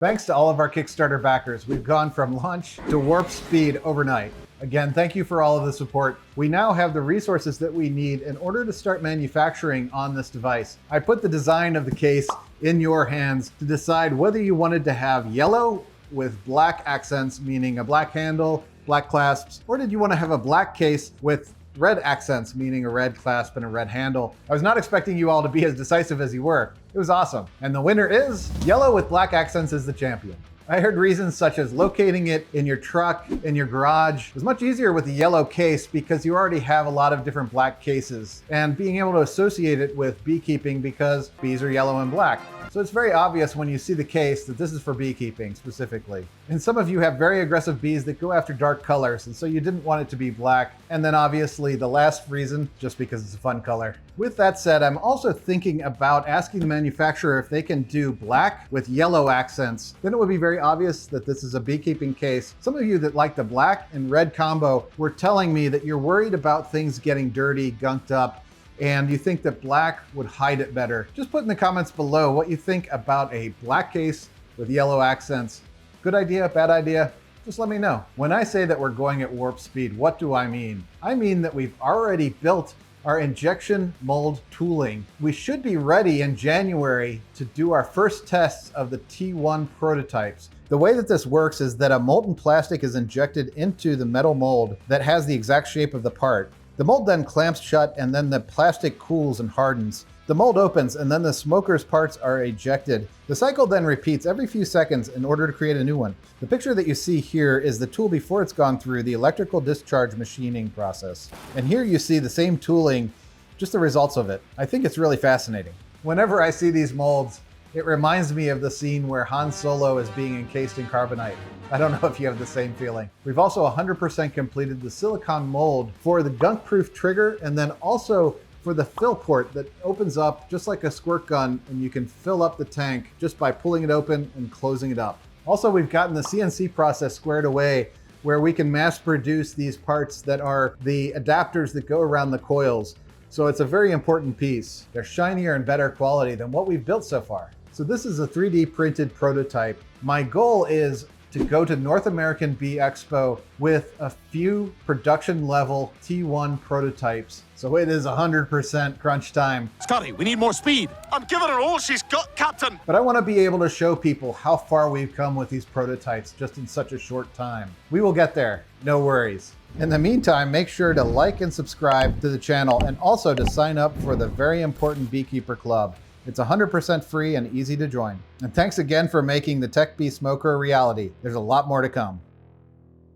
Thanks to all of our Kickstarter backers, we've gone from launch to warp speed overnight. Again, thank you for all of the support. We now have the resources that we need in order to start manufacturing on this device. I put the design of the case in your hands to decide whether you wanted to have yellow with black accents, meaning a black handle, black clasps, or did you want to have a black case with red accents, meaning a red clasp and a red handle. I was not expecting you all to be as decisive as you were. It was awesome. And the winner is yellow with black accents is the champion. I heard reasons such as locating it in your truck, in your garage. It was much easier with the yellow case because you already have a lot of different black cases, and being able to associate it with beekeeping because bees are yellow and black. So it's very obvious when you see the case that this is for beekeeping specifically. And some of you have very aggressive bees that go after dark colors, and so you didn't want it to be black. And then obviously the last reason, just because it's a fun color. With that said, I'm also thinking about asking the manufacturer if they can do black with yellow accents. Then it would be very obvious that this is a beekeeping case. Some of you that like the black and red combo were telling me that you're worried about things getting dirty, gunked up, and you think that black would hide it better. Just put in the comments below what you think about a black case with yellow accents. Good idea, bad idea? Just let me know. When I say that we're going at warp speed, what do I mean? I mean that we've already built our injection mold tooling. We should be ready in January to do our first tests of the T1 prototypes. The way that this works is that a molten plastic is injected into the metal mold that has the exact shape of the part. The mold then clamps shut and then the plastic cools and hardens. The mold opens and then the smoker's parts are ejected. The cycle then repeats every few seconds in order to create a new one. The picture that you see here is the tool before it's gone through the electrical discharge machining process. And here you see the same tooling, just the results of it. I think it's really fascinating. Whenever I see these molds, it reminds me of the scene where Han Solo is being encased in carbonite. I don't know if you have the same feeling. We've also 100% completed the silicone mold for the gunk-proof trigger and then also for the fill port that opens up just like a squirt gun, and you can fill up the tank just by pulling it open and closing it up. Also, we've gotten the CNC process squared away where we can mass produce these parts that are the adapters that go around the coils. So it's a very important piece. They're shinier and better quality than what we've built so far. So this is a 3D printed prototype. My goal is to go to North American Bee Expo with a few production level T1 prototypes. So it is 100% crunch time. Scotty, we need more speed. I'm giving her all she's got, Captain. But I want to be able to show people how far we've come with these prototypes just in such a short time. We will get there, no worries. In the meantime, make sure to like and subscribe to the channel and also to sign up for the very important Beekeeper Club. It's 100% free and easy to join. And thanks again for making the TechBee Smoker a reality. There's a lot more to come.